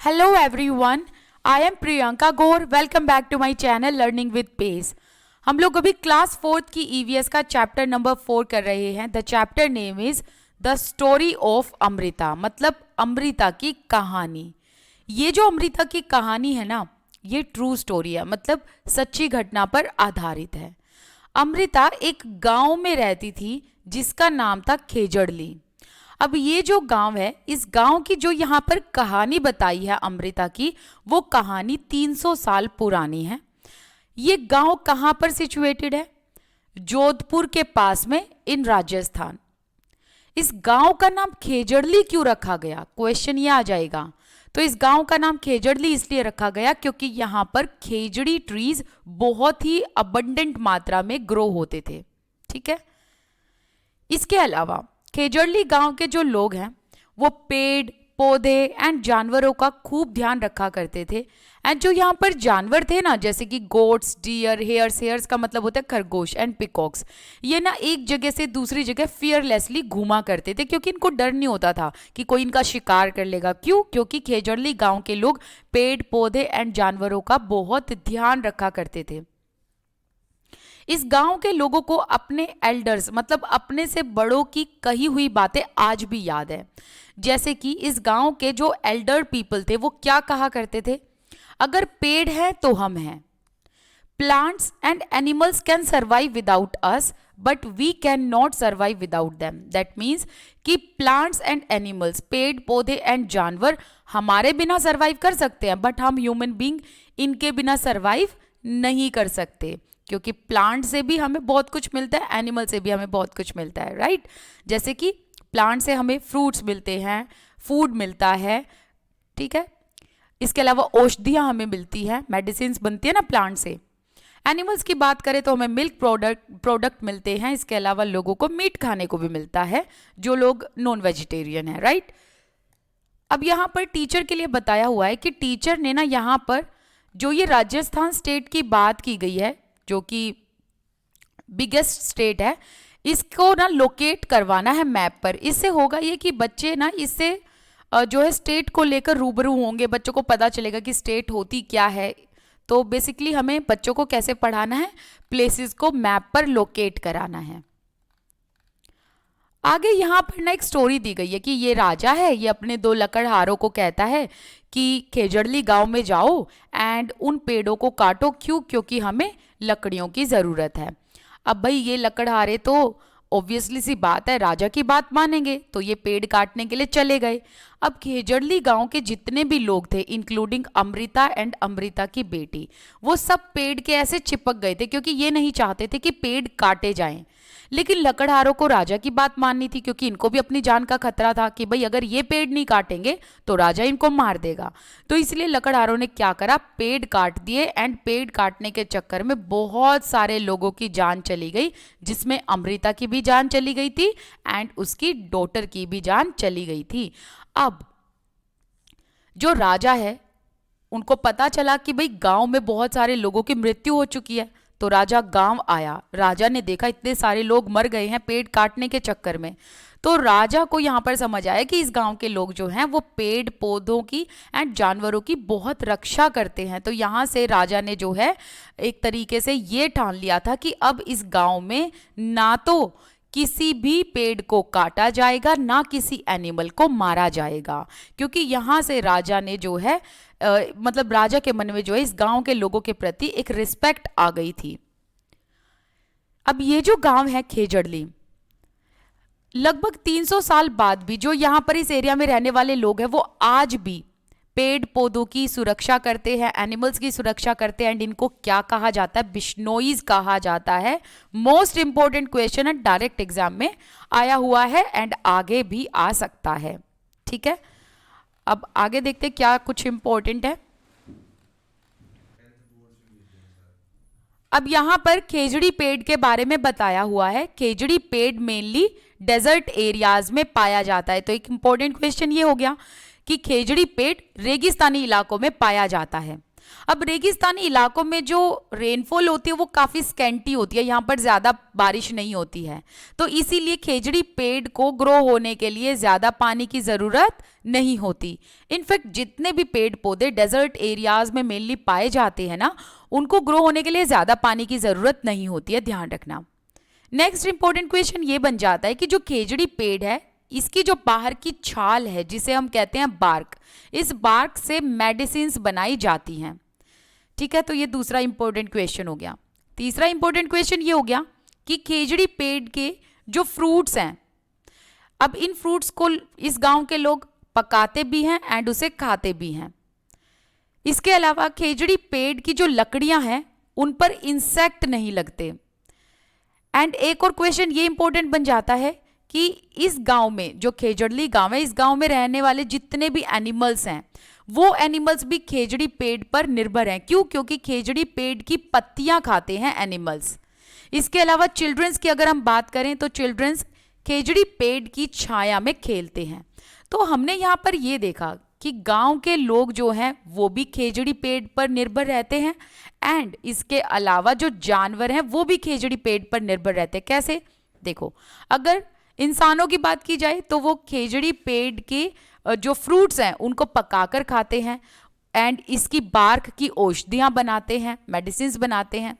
Hello everyone, I am Priyanka Gaur. Welcome back to my channel Learning with Pace. हम लोग अभी class 4th की EVS का chapter number 4 कर रहे हैं. The chapter name is the story of Amrita, मतलब अमृता की कहानी. ये जो अमृता की कहानी है ना, ये ट्रू स्टोरी है, मतलब सच्ची घटना पर आधारित है. अमृता एक गांव में रहती थी जिसका नाम था खेजड़ली. अब ये जो गांव है, इस गांव की जो यहाँ पर कहानी बताई है अमृता की, वो कहानी 300 साल पुरानी है. ये गांव कहाँ पर सिचुएटेड है? जोधपुर के पास में इन राजस्थान. इस गांव का नाम खेजड़ली क्यों रखा गया? क्वेश्चन ये आ जाएगा. तो इस गांव का नाम खेजड़ली इसलिए रखा गया क्योंकि यहाँ पर खेजड़ी ट्रीज बहुत ही अबंडेंट मात्रा में ग्रो होते थे. ठीक है. इसके अलावा खेजड़ली गांव के जो लोग हैं वो पेड़ पौधे एंड जानवरों का खूब ध्यान रखा करते थे. एंड जो यहाँ पर जानवर थे ना, जैसे कि गोट्स, डियर, हेयर्स का मतलब होता है खरगोश, एंड पिकॉक्स, ये ना एक जगह से दूसरी जगह फियरलेसली घूमा करते थे क्योंकि इनको डर नहीं होता था कि कोई इनका शिकार कर लेगा. क्यों? क्योंकि खेजड़ली गांव के लोग पेड़ पौधे एंड जानवरों का बहुत ध्यान रखा करते थे. इस गांव के लोगों को अपने एल्डर्स, मतलब अपने से बड़ों की कही हुई बातें आज भी याद है. जैसे कि इस गांव के जो एल्डर पीपल थे वो क्या कहा करते थे? अगर पेड़ है तो हम हैं. Plants and animals can survive without us but we can not survive without them. That means कि प्लांट्स एंड एनिमल्स, पेड़ पौधे एंड जानवर हमारे बिना सर्वाइव कर सकते हैं, बट हम ह्यूमन बींग इनके बिना सर्वाइव नहीं कर सकते. क्योंकि प्लांट से भी हमें बहुत कुछ मिलता है, एनिमल से भी हमें बहुत कुछ मिलता है, राइट. जैसे कि प्लांट से हमें फ्रूट्स मिलते हैं, फूड मिलता है. ठीक है. इसके अलावा औषधियाँ हमें मिलती हैं, मेडिसिन बनती है ना प्लांट से. एनिमल्स की बात करें तो हमें मिल्क प्रोडक्ट मिलते हैं. इसके अलावा लोगों को मीट खाने को भी मिलता है, जो लोग नॉन वेजिटेरियन है, राइट. अब यहाँ पर टीचर के लिए बताया हुआ है कि टीचर ने ना यहाँ पर जो ये राजस्थान स्टेट की बात की गई है, जो कि बिगेस्ट स्टेट है, इसको ना लोकेट करवाना है मैप पर. इससे होगा ये कि बच्चे ना इससे जो है स्टेट को लेकर रूबरू होंगे, बच्चों को पता चलेगा कि स्टेट होती क्या है. तो बेसिकली हमें बच्चों को कैसे पढ़ाना है? प्लेसेस को मैप पर लोकेट कराना है. आगे यहाँ पर ना एक स्टोरी दी गई है कि ये राजा है, ये अपने दो लकड़हारों को कहता है कि खेजड़ली गांव में जाओ एंड उन पेड़ों को काटो. क्यों? क्योंकि हमें लकड़ियों की ज़रूरत है. अब भाई ये लकड़हारे तो ऑब्वियसली सी बात है राजा की बात मानेंगे, तो ये पेड़ काटने के लिए चले गए. अब खेजड़ली गांव के जितने भी लोग थे, इंक्लूडिंग अमृता एंड अमृता की बेटी, वो सब पेड़ के ऐसे चिपक गए थे क्योंकि ये नहीं चाहते थे कि पेड़ काटे जाएं. लेकिन लकड़हारों को राजा की बात माननी थी क्योंकि इनको भी अपनी जान का खतरा था कि भाई अगर ये पेड़ नहीं काटेंगे तो राजा इनको मार देगा. तो इसलिए लकड़हारों ने क्या करा? पेड़ काट दिए. एंड पेड़ काटने के चक्कर में बहुत सारे लोगों की जान चली गई, जिसमें अमृता की भी जान चली गई थी एंड उसकी डॉटर की भी जान चली गई थी. अब जो राजा है उनको पता चला कि भाई गांव में बहुत सारे लोगों की मृत्यु हो चुकी है. तो राजा गांव आया. राजा ने देखा इतने सारे लोग मर गए हैं पेड़ काटने के चक्कर में. तो राजा को यहाँ पर समझ आया कि इस गांव के लोग जो हैं वो पेड़ पौधों की एंड जानवरों की बहुत रक्षा करते हैं. तो यहाँ से राजा ने जो है एक तरीके से ये ठान लिया था कि अब इस गांव में ना तो किसी भी पेड़ को काटा जाएगा, ना किसी एनिमल को मारा जाएगा. क्योंकि यहाँ से राजा ने जो है मतलब राजा के मन में जो है इस गांव के लोगों के प्रति एक रिस्पेक्ट आ गई थी. अब ये जो गांव है खेजड़ली, लगभग 300 साल बाद भी जो यहाँ पर इस एरिया में रहने वाले लोग हैं वो आज भी पेड़ पौधों की सुरक्षा करते हैं, एनिमल्स की सुरक्षा करते हैं. एंड इनको क्या कहा जाता है? बिश्नोईज कहा जाता है. मोस्ट इंपॉर्टेंट क्वेश्चन है, डायरेक्ट एग्जाम में आया हुआ है एंड आगे भी आ सकता है. ठीक है. अब आगे देखते क्या कुछ इंपॉर्टेंट है. अब यहाँ पर खेजड़ी पेड़ के बारे में बताया हुआ है. खेजड़ी पेड़ मेनली डेजर्ट एरियाज में पाया जाता है. तो एक इंपॉर्टेंट क्वेश्चन ये हो गया कि खेजड़ी पेड़ रेगिस्तानी इलाकों में पाया जाता है. अब रेगिस्तानी इलाकों में जो रेनफॉल होती है वो काफ़ी स्कैंटी होती है, यहाँ पर ज़्यादा बारिश नहीं होती है, तो इसीलिए खेजड़ी पेड़ को ग्रो होने के लिए ज़्यादा पानी की ज़रूरत नहीं होती। इनफैक्ट जितने भी पेड़ पौधे डेजर्ट एरियाज में मेनली पाए जाते हैं ना, उनको ग्रो होने के लिए ज़्यादा पानी की ज़रूरत नहीं होती है, ध्यान रखना। नेक्स्ट इंपॉर्टेंट क्वेश्चन ये बन जाता है कि जो खेजड़ी पेड़ है, इसकी जो बाहर की छाल है जिसे हम कहते हैं बार्क, इस बार्क से मेडिसिन्स बनाई जाती हैं। ठीक है, तो ये दूसरा इंपॉर्टेंट क्वेश्चन हो गया। तीसरा इंपॉर्टेंट क्वेश्चन ये हो गया कि खेजड़ी पेड़ के जो फ्रूट्स हैं, अब इन फ्रूट्स को इस गांव के लोग पकाते भी हैं एंड उसे खाते भी हैं। इसके अलावा खेजड़ी पेड़ की जो लकड़ियां हैं उन पर इंसेक्ट नहीं लगते। एंड एक और क्वेश्चन ये इंपॉर्टेंट बन जाता है कि इस गांव में, जो खेजड़ली गांव है, इस गांव में रहने वाले जितने भी एनिमल्स हैं वो एनिमल्स भी खेजड़ी पेड़ पर निर्भर हैं। क्यों? क्योंकि खेजड़ी पेड़ की पत्तियां खाते हैं एनिमल्स। इसके अलावा चिल्ड्रंस की अगर हम बात करें तो चिल्ड्रंस खेजड़ी पेड़ की छाया में खेलते हैं। तो हमने यहाँ पर ये देखा कि गांव के लोग जो हैं वो भी खेजड़ी पेड़ पर निर्भर रहते हैं एंड इसके अलावा जो जानवर हैं वो भी खेजड़ी पेड़ पर निर्भर रहते हैं। कैसे? देखो, अगर इंसानों की बात की जाए तो वो खेजड़ी पेड़ के जो फ्रूट्स हैं उनको पकाकर खाते हैं एंड इसकी बार्क की औषधियाँ बनाते हैं, मेडिसिन्स बनाते हैं।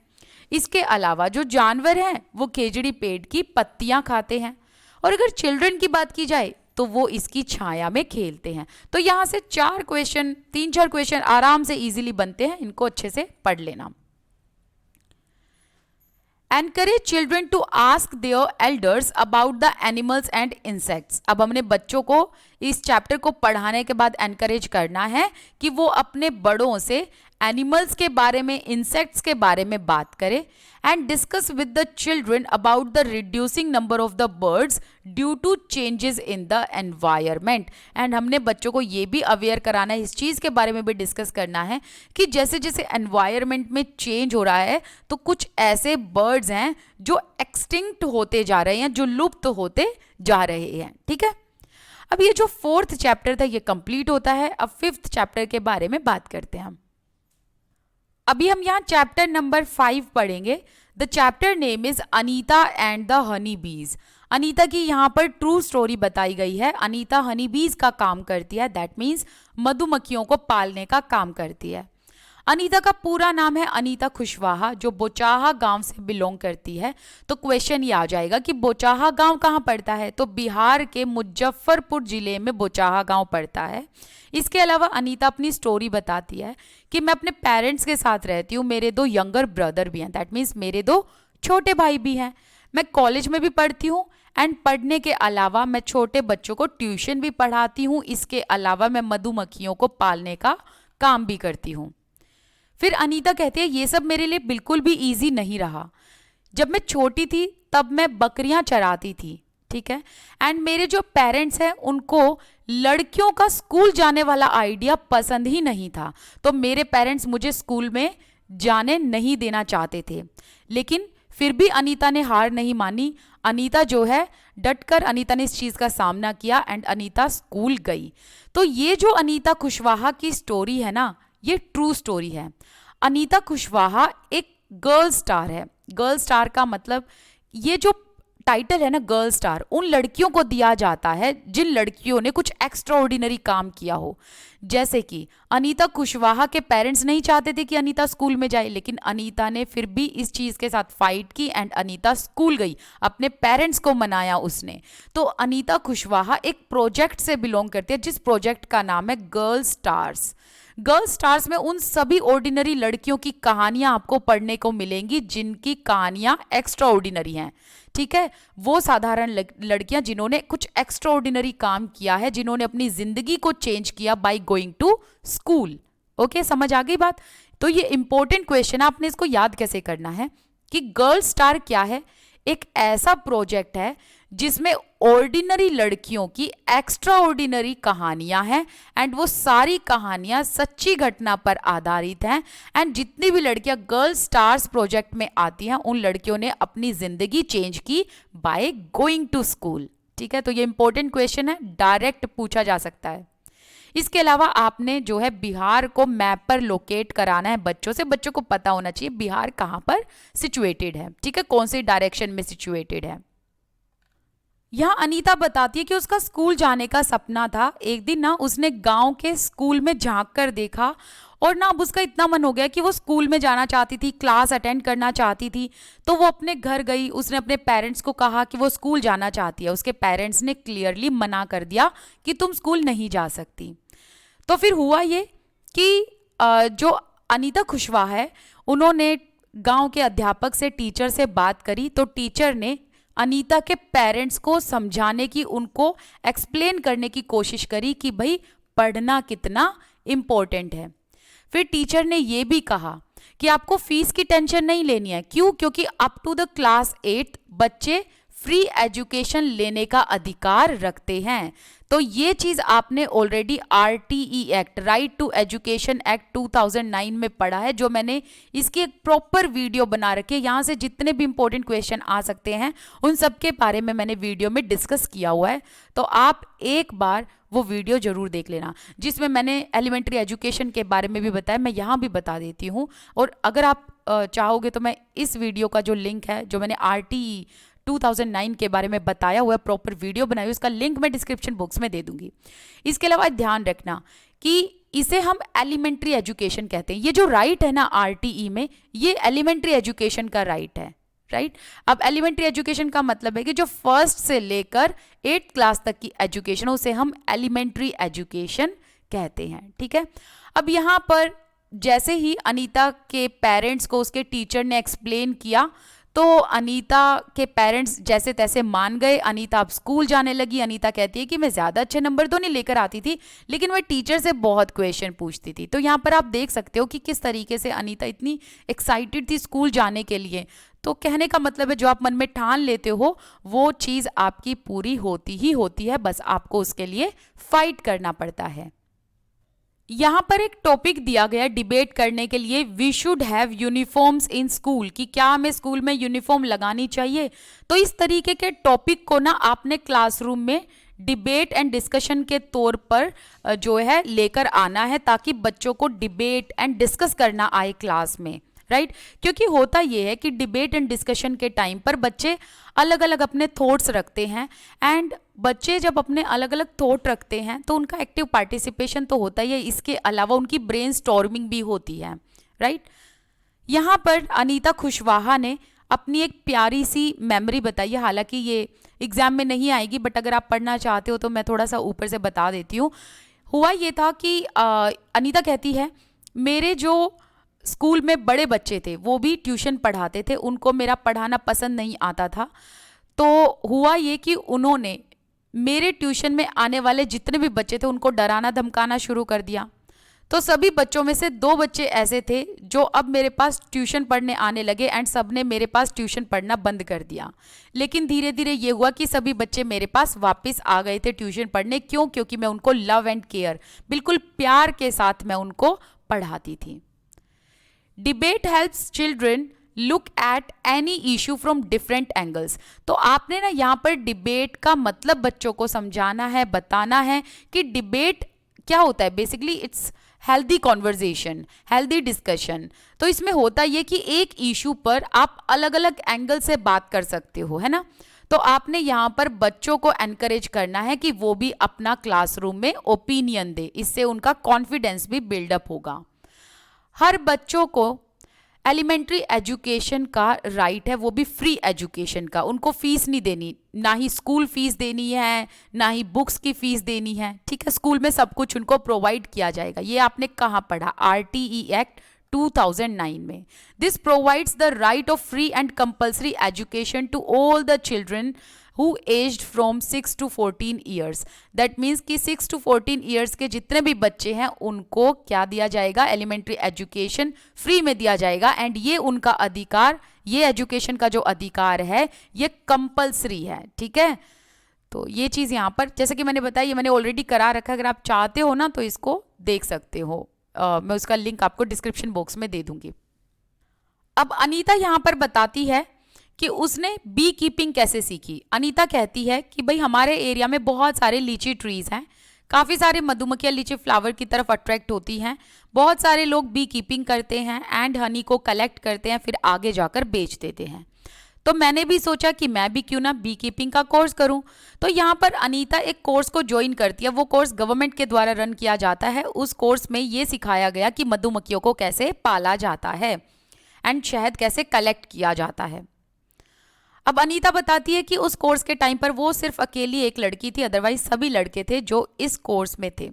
इसके अलावा जो जानवर हैं वो खेजड़ी पेड़ की पत्तियाँ खाते हैं। और अगर चिल्ड्रन की बात की जाए तो वो इसकी छाया में खेलते हैं। तो यहाँ से तीन चार क्वेश्चन आराम से इजीली बनते हैं, इनको अच्छे से पढ़ लेना। Encourage children to ask their elders about the animals and insects। अब हमने बच्चों को इस चैप्टर को पढ़ाने के बाद एनकरेज करना है कि वो अपने बड़ों से एनिमल्स के बारे में, इंसेक्ट्स के बारे में बात करें and discuss with the children about the reducing number of the birds due to changes in the environment. And हमने बच्चों को ये भी अवेयर कराना है, इस चीज़ के बारे में भी डिस्कस करना है कि जैसे जैसे एनवायरमेंट में चेंज हो रहा है तो कुछ ऐसे बर्ड्स हैं जो एक्सटिंक्ट होते जा रहे हैं, जो लुप्त होते जा रहे हैं। ठीक है, अब ये जो 4th चैप्टर था ये कंप्लीट होता है। अब 5th चैप्टर के बारे में बात करते हैं हम। अभी हम यहाँ चैप्टर नंबर 5 पढ़ेंगे। The chapter name is Anita and the honey बीज। अनीता की यहाँ पर ट्रू स्टोरी बताई गई है। अनीता हनी बीज का काम करती है, दैट मीन्स मधुमक्खियों को पालने का काम करती है। अनीता का पूरा नाम है अनीता कुशवाहा, जो बोचाहा गांव से बिलोंग करती है। तो क्वेश्चन ये आ जाएगा कि बोचाहा गांव कहाँ पड़ता है? तो बिहार के मुजफ्फरपुर जिले में बोचाहा गांव पड़ता है। इसके अलावा अनीता अपनी स्टोरी बताती है कि मैं अपने पेरेंट्स के साथ रहती हूँ, मेरे 2 यंगर ब्रदर भी हैं, दैट मीन्स मेरे 2 छोटे भाई भी हैं। मैं कॉलेज में भी पढ़ती हूँ एंड पढ़ने के अलावा मैं छोटे बच्चों को ट्यूशन भी पढ़ाती हूँ। इसके अलावा मैं मधुमक्खियों को पालने का काम भी करती हूँ। फिर अनीता कहती है ये सब मेरे लिए बिल्कुल भी इजी नहीं रहा। जब मैं छोटी थी तब मैं बकरियां चराती थी, ठीक है, एंड मेरे जो पेरेंट्स हैं उनको लड़कियों का स्कूल जाने वाला आइडिया पसंद ही नहीं था। तो मेरे पेरेंट्स मुझे स्कूल में जाने नहीं देना चाहते थे, लेकिन फिर भी अनीता ने हार नहीं मानी। अनीता जो है डटकर अनीता ने इस चीज़ का सामना किया एंड अनीता स्कूल गई। तो ये जो अनीता कुशवाहा की स्टोरी है ना, ये ट्रू स्टोरी है। अनीता कुशवाहा एक गर्ल स्टार है। गर्ल स्टार का मतलब, ये जो टाइटल है ना गर्ल स्टार, उन लड़कियों को दिया जाता है जिन लड़कियों ने कुछ एक्स्ट्रा ऑर्डिनरी काम किया हो। जैसे कि अनीता कुशवाहा के पेरेंट्स नहीं चाहते थे कि अनीता स्कूल में जाए, लेकिन अनीता ने फिर भी इस चीज़ के साथ फाइट की एंड अनीता स्कूल गई, अपने पेरेंट्स को मनाया उसने। तो अनीता कुशवाहा एक प्रोजेक्ट से बिलोंग करती है जिस प्रोजेक्ट का नाम है गर्ल स्टार्स। गर्ल स्टार्स में उन सभी ऑर्डिनरी लड़कियों की कहानियां आपको पढ़ने को मिलेंगी जिनकी कहानियां एक्स्ट्रा ऑर्डिनरी हैं, ठीक है। वो साधारण लड़कियां जिन्होंने कुछ एक्स्ट्रा ऑर्डिनरी काम किया है, जिन्होंने अपनी जिंदगी को चेंज किया by going to school. Okay, समझ आ गई बात? तो ये इंपॉर्टेंट क्वेश्चन है, आपने इसको याद कैसे करना है कि गर्ल स्टार क्या है। एक ऐसा प्रोजेक्ट है जिसमें ऑर्डिनरी लड़कियों की एक्स्ट्रा ऑर्डिनरी कहानियां हैं एंड वो सारी कहानियां सच्ची घटना पर आधारित हैं। एंड जितनी भी लड़कियां गर्ल स्टार्स प्रोजेक्ट में आती हैं उन लड़कियों ने अपनी जिंदगी चेंज की बाय गोइंग टू स्कूल, ठीक है। तो ये इंपॉर्टेंट क्वेश्चन है, डायरेक्ट पूछा जा सकता है। इसके अलावा आपने जो है बिहार को मैप पर लोकेट कराना है बच्चों से, बच्चों को पता होना चाहिए बिहार कहाँ पर सिचुएटेड है, ठीक है, कौन सी डायरेक्शन में सिचुएटेड है। यहाँ अनीता बताती है कि उसका स्कूल जाने का सपना था। एक दिन ना उसने गांव के स्कूल में झांक कर देखा और ना अब उसका इतना मन हो गया कि वो स्कूल में जाना चाहती थी, क्लास अटेंड करना चाहती थी। तो वो अपने घर गई, उसने अपने पेरेंट्स को कहा कि वो स्कूल जाना चाहती है। उसके पेरेंट्स ने क्लियरली मना कर दिया कि तुम स्कूल नहीं जा सकती। तो फिर हुआ ये कि जो अनीता कुशवाहा है उन्होंने गांव के अध्यापक से, टीचर से बात करी। तो टीचर ने अनीता के पेरेंट्स को समझाने की, उनको एक्सप्लेन करने की कोशिश करी कि भाई पढ़ना कितना इम्पोर्टेंट है। फिर टीचर ने ये भी कहा कि आपको फीस की टेंशन नहीं लेनी है। क्यों? क्योंकि अप टू द क्लास 8 बच्चे फ्री एजुकेशन लेने का अधिकार रखते हैं। तो ये चीज आपने already RTE act, right to education act 2009 में पढ़ा है, जो मैंने इसकी एक प्रॉपर वीडियो बना रखी है। यहाँ से जितने भी इंपॉर्टेंट क्वेश्चन आ सकते हैं उन सब के बारे में मैंने वीडियो में डिस्कस किया हुआ है। तो आप एक बार वो वीडियो जरूर देख लेना, जिसमें मैंने एलिमेंट्री एजुकेशन के बारे में भी बताया, मैं यहाँ भी बता देती हूँ। और अगर आप चाहोगे तो मैं इस वीडियो का जो लिंक है, जो मैंने RTE 2009 के बारे में बताया हुआ है, प्रॉपर वीडियो बनाई हुई, उसका लिंक मैं डिस्क्रिप्शन बॉक्स में दे दूंगी। इसके अलावा ध्यान रखना कि इसे हम एलिमेंट्री एजुकेशन कहते हैं। ये जो राइट है ना RTE में, ये एलिमेंट्री एजुकेशन का राइट है, राइट। अब एलिमेंट्री एजुकेशन का मतलब है कि जो फर्स्ट से लेकर 8th क्लास तक की एजुकेशन, उसे हम एलिमेंट्री एजुकेशन कहते हैं, ठीक है। अब यहाँ पर जैसे ही अनीता के पेरेंट्स को उसके टीचर ने एक्सप्लेन किया, तो अनीता के पेरेंट्स जैसे तैसे मान गए। अनीता अब स्कूल जाने लगी। अनीता कहती है कि मैं ज़्यादा अच्छे नंबर तो नहीं लेकर आती थी, लेकिन मैं टीचर से बहुत क्वेश्चन पूछती थी। तो यहाँ पर आप देख सकते हो कि किस तरीके से अनीता इतनी एक्साइटेड थी स्कूल जाने के लिए। तो कहने का मतलब है जो आप मन में ठान लेते हो वो चीज़ आपकी पूरी होती ही होती है, बस आपको उसके लिए फाइट करना पड़ता है। यहाँ पर एक टॉपिक दिया गया डिबेट करने के लिए, we should have uniforms in school, कि क्या हमें स्कूल में यूनिफॉर्म लगानी चाहिए। तो इस तरीके के टॉपिक को ना आपने क्लासरूम में डिबेट एंड डिस्कशन के तौर पर जो है लेकर आना है, ताकि बच्चों को डिबेट एंड डिस्कस करना आए क्लास में, राइट। क्योंकि होता ये है कि डिबेट एंड डिस्कशन के टाइम पर बच्चे अलग अलग अपने थॉट्स रखते हैं, एंड बच्चे जब अपने अलग अलग थॉट रखते हैं तो उनका एक्टिव पार्टिसिपेशन तो होता ही है, इसके अलावा उनकी ब्रेन स्टॉर्मिंग भी होती है, राइट। यहाँ पर अनीता कुशवाहा ने अपनी एक प्यारी सी मेमोरी बताई है, हालांकि ये एग्जाम में नहीं आएगी, बट अगर आप पढ़ना चाहते हो तो मैं थोड़ा सा ऊपर से बता देती हूँ। हुआ ये था कि अनीता कहती है, मेरे जो स्कूल में बड़े बच्चे थे वो भी ट्यूशन पढ़ाते थे, उनको मेरा पढ़ाना पसंद नहीं आता था। तो हुआ ये कि उन्होंने मेरे ट्यूशन में आने वाले जितने भी बच्चे थे उनको डराना धमकाना शुरू कर दिया। तो सभी बच्चों में से 2 बच्चे ऐसे थे जो अब मेरे पास ट्यूशन पढ़ने आने लगे, एंड सब ने मेरे पास ट्यूशन पढ़ना बंद कर दिया। लेकिन धीरे धीरे ये हुआ कि सभी बच्चे मेरे पास वापस आ गए थे ट्यूशन पढ़ने। क्यों? क्योंकि मैं उनको लव एंड केयर, बिल्कुल प्यार के साथ मैं उनको पढ़ाती थी। Debate helps children look at any issue from different angles. तो आपने ना यहाँ पर डिबेट का मतलब बच्चों को समझाना है, बताना है कि डिबेट क्या होता है। Basically it's healthy conversation, healthy discussion. तो इसमें होता ये कि एक इशू पर आप अलग अलग एंगल से बात कर सकते हो, है ना। तो आपने यहाँ पर बच्चों को एनकरेज करना है कि वो भी अपना क्लासरूम में ओपिनियन दे, इससे उनका कॉन्फिडेंस भी बिल्डअप होगा। हर बच्चों को एलिमेंट्री एजुकेशन का राइट है, वो भी फ्री एजुकेशन का। उनको फीस नहीं देनी, ना ही स्कूल फीस देनी है, ना ही बुक्स की फीस देनी है, ठीक है। स्कूल में सब कुछ उनको प्रोवाइड किया जाएगा। ये आपने कहाँ पढ़ा? RTE एक्ट 2009 में। This provides the right of free and compulsory education to all the children who aged from 6 to 14 years. That means कि 6 to 14 years के जितने भी बच्चे हैं उनको क्या दिया जाएगा? एलिमेंट्री एजुकेशन फ्री में दिया जाएगा। एंड ये उनका अधिकार, ये एजुकेशन का जो अधिकार है ये कंपल्सरी है, ठीक है। तो ये चीज़ यहाँ पर जैसे कि मैंने बताया, ये मैंने ऑलरेडी करा रखा है। अगर आप चाहते हो ना तो इसको देख सकते हो, मैं उसका लिंक आपको डिस्क्रिप्शन बॉक्स में दे दूंगी। अब अनीता यहाँ पर बताती है कि उसने बी कीपिंग कैसे सीखी। अनीता कहती है कि भाई हमारे एरिया में बहुत सारे लीची ट्रीज हैं, काफ़ी सारे मधुमक्खियाँ लीची फ्लावर की तरफ अट्रैक्ट होती हैं। बहुत सारे लोग बी कीपिंग करते हैं एंड हनी को कलेक्ट करते हैं, फिर आगे जाकर बेच देते हैं। तो मैंने भी सोचा कि मैं भी क्यों ना बी कीपिंग का कोर्स करूं। तो यहाँ पर अनीता एक कोर्स को ज्वाइन करती है। वो कोर्स गवर्नमेंट के द्वारा रन किया जाता है। उस कोर्स में ये सिखाया गया कि मधुमक्खियों को कैसे पाला जाता है एंड शहद कैसे कलेक्ट किया जाता है। अब अनीता बताती है कि उस कोर्स के टाइम पर वो सिर्फ अकेली एक लड़की थी, अदरवाइज सभी लड़के थे जो इस कोर्स में थे।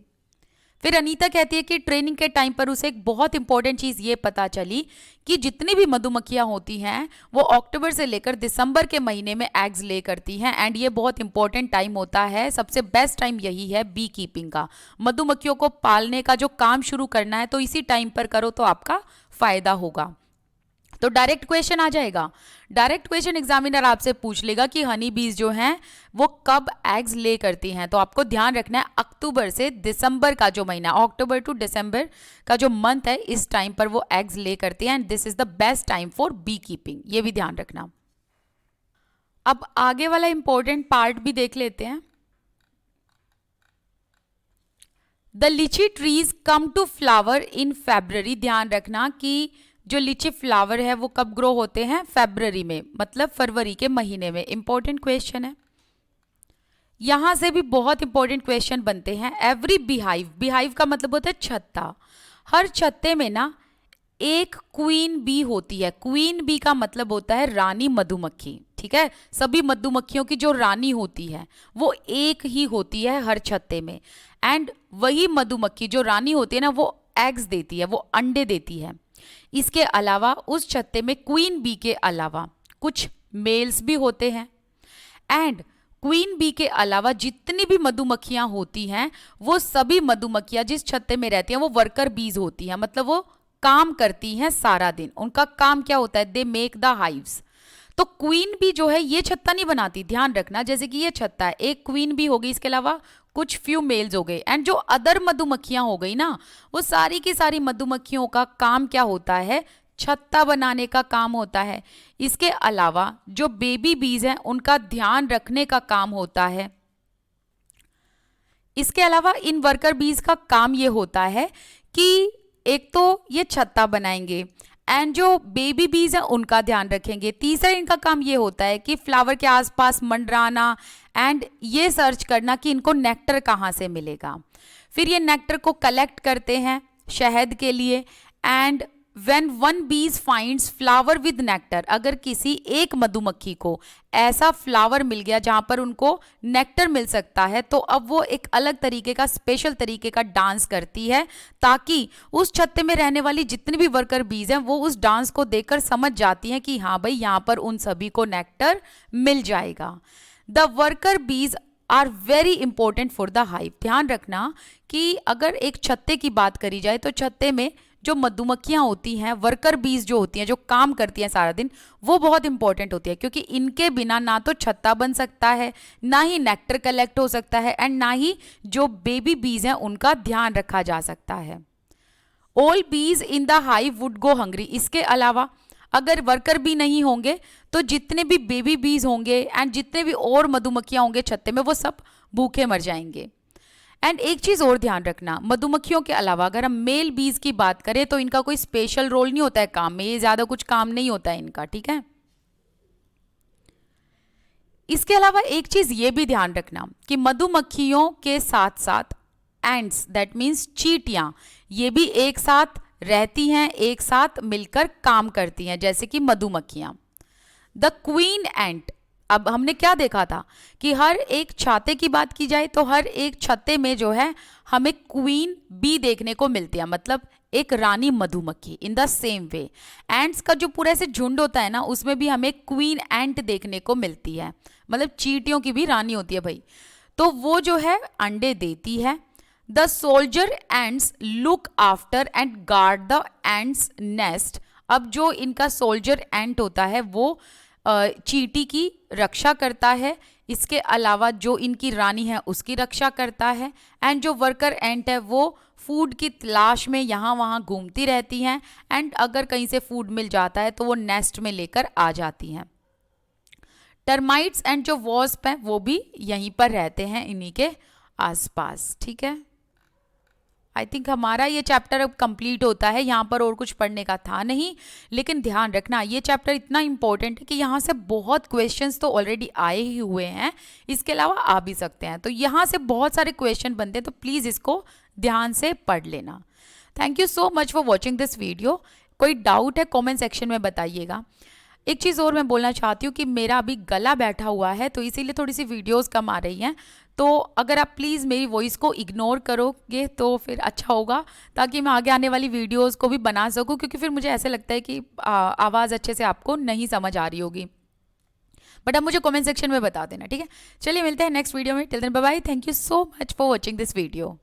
फिर अनीता कहती है कि ट्रेनिंग के टाइम पर उसे एक बहुत इंपॉर्टेंट चीज़ ये पता चली कि जितनी भी मधुमक्खियाँ होती हैं वो अक्टूबर से लेकर दिसंबर के महीने में एग्स ले करती हैं एंड ये बहुत इंपॉर्टेंट टाइम होता है। सबसे बेस्ट टाइम यही है बी कीपिंग का। मधुमक्खियों को पालने का जो काम शुरू करना है तो इसी टाइम पर करो तो आपका फायदा होगा। तो डायरेक्ट क्वेश्चन आ जाएगा। डायरेक्ट क्वेश्चन एग्जामिनर आपसे पूछ लेगा कि हनी बीज जो हैं वो कब एग्स ले करती हैं। तो आपको ध्यान रखना है अक्टूबर से दिसंबर का जो महीना, अक्टूबर टू दिसंबर का जो मंथ है, इस टाइम पर वो एग्स ले करती हैं and this is the best time for beekeeping. ये भी ध्यान रखना। अब आगे वाला इंपॉर्टेंट पार्ट भी देख लेते हैं। The litchi trees come to flower in February. ध्यान रखना कि जो लीची फ्लावर है वो कब ग्रो होते हैं, फेब्रुअरी में, मतलब फरवरी के महीने में। इंपॉर्टेंट क्वेश्चन है। यहां से भी बहुत इंपॉर्टेंट क्वेश्चन बनते हैं। एवरी बीहाइव, बीहाइव का मतलब होता है छत्ता। हर छत्ते में ना एक क्वीन बी होती है। क्वीन बी का मतलब होता है रानी मधुमक्खी, ठीक है। सभी मधुमक्खियों की जो रानी होती है वो एक ही होती है हर छत्ते में एंड वही मधुमक्खी जो रानी होती है ना वो एग्स देती है, वो अंडे देती है। इसके अलावा उस छत्ते में क्वीन बी के अलावा कुछ मेल्स भी होते हैं एंड क्वीन बी के अलावा जितनी भी मधुमक्खियां होती हैं वो सभी मधुमक्खियां जिस छत्ते में रहती हैं वो वर्कर बीज होती हैं। मतलब वो काम करती हैं सारा दिन। उनका काम क्या होता है, दे मेक द हाइव्स। तो क्वीन बी जो है ये छत्ता नहीं बनाती, ध्यान रखना। जैसे कि ये छत्ता है, एक क्वीन बी होगी, इसके अलावा कुछ फ्यू मेल्स हो गए एंड जो अदर मधुमक्खियां हो गई ना, वो सारी की सारी मधुमक्खियों का काम क्या होता है, छत्ता बनाने का काम होता है। इसके अलावा जो बेबी बीज हैं उनका ध्यान रखने का काम होता है। इसके अलावा इन वर्कर बीज का काम ये होता है कि एक तो ये छत्ता बनाएंगे एंड जो बेबी बीज हैं उनका ध्यान रखेंगे। तीसरा इनका काम ये होता है कि फ्लावर के आसपास मंडराना एंड ये सर्च करना कि इनको नेक्टर कहाँ से मिलेगा। फिर ये नेक्टर को कलेक्ट करते हैं शहद के लिए and when one Bs finds flower with nectar, अगर किसी एक मधुमक्खी को ऐसा फ्लावर मिल गया जहां पर उनको नेक्टर मिल सकता है तो अब वो एक अलग तरीके का, स्पेशल तरीके का डांस करती है ताकि उस छत्ते में रहने वाली जितनी भी वर्कर बीज हैं वो उस डांस को देखकर समझ जाती हैं कि हाँ भाई यहाँ पर उन सभी को नेक्टर मिल जाएगा। The worker bees are very important for the hive. ध्यान रखना कि अगर एक छत्ते की बात करी जाए तो छत्ते में जो मधुमक्खियां होती हैं, वर्कर बीज जो होती हैं, जो काम करती हैं सारा दिन, वो बहुत इंपॉर्टेंट होती है क्योंकि इनके बिना ना तो छत्ता बन सकता है, ना ही नेक्टर कलेक्ट हो सकता है एंड ना ही जो बेबी बीज हैं उनका ध्यान रखा जा सकता है। ऑल बीज in the hive would go hungry. इसके अलावा अगर वर्कर बी नहीं होंगे तो जितने भी बेबी बीज होंगे एंड जितने भी और मधुमक्खियां होंगे छत्ते में वो सब भूखे मर जाएंगे। एंड एक चीज और ध्यान रखना, मधुमक्खियों के अलावा अगर हम मेल बीज की बात करें तो इनका कोई स्पेशल रोल नहीं होता है काम में, ये ज्यादा कुछ काम नहीं होता है इनका, ठीक है। इसके अलावा एक चीज ये भी ध्यान रखना कि मधुमक्खियों के साथ साथ एंड्स, दैट मीन्स चींटियां, ये भी एक साथ रहती हैं, एक साथ मिलकर काम करती हैं जैसे कि मधुमक्खियां। द क्वीन एंट, अब हमने क्या देखा था कि हर एक छाते की बात की जाए तो हर एक छत्ते में जो है हमें क्वीन बी देखने को मिलती है, मतलब एक रानी मधुमक्खी। In the same way ants का जो पूरा ऐसे झुंड होता है ना उसमें भी हमें क्वीन एंट देखने को मिलती है, मतलब चींटियों की भी रानी होती है भाई। तो वो जो है अंडे देती है। The soldier ants look after and guard the ants nest. अब जो इनका सोल्जर एंट होता है वो चींटी की रक्षा करता है, इसके अलावा जो इनकी रानी है उसकी रक्षा करता है एंड जो वर्कर एंट है वो फूड की तलाश में यहाँ वहाँ घूमती रहती हैं एंड अगर कहीं से फूड मिल जाता है तो वो नेस्ट में लेकर आ जाती हैं। टर्माइट्स एंड जो वॉस्प हैं वो भी यहीं पर रहते हैं इन्हीं के आसपास। ठीक है, आई थिंक हमारा ये चैप्टर अब कंप्लीट होता है। यहाँ पर और कुछ पढ़ने का था नहीं, लेकिन ध्यान रखना ये चैप्टर इतना इंपॉर्टेंट है कि यहाँ से बहुत क्वेश्चंस तो ऑलरेडी आए ही हुए हैं, इसके अलावा आ भी सकते हैं। तो यहाँ से बहुत सारे क्वेश्चन बनते हैं, तो प्लीज़ इसको ध्यान से पढ़ लेना। Thank you so much for watching this video. कोई डाउट है कॉमेंट सेक्शन में बताइएगा। एक चीज़ और मैं बोलना चाहती हूँ कि मेरा अभी गला बैठा हुआ है, तो इसीलिए थोड़ी सी वीडियोस कम आ रही हैं। तो अगर आप प्लीज़ मेरी वॉइस को इग्नोर करोगे तो फिर अच्छा होगा, ताकि मैं आगे आने वाली वीडियोस को भी बना सकूँ, क्योंकि फिर मुझे ऐसे लगता है कि आवाज़ अच्छे से आपको नहीं समझ आ रही होगी। बट आप मुझे कमेंट सेक्शन में बता देना, ठीक है। चलिए मिलते हैं नेक्स्ट वीडियो में। Till then bye bye. Thank you so much for watching this video.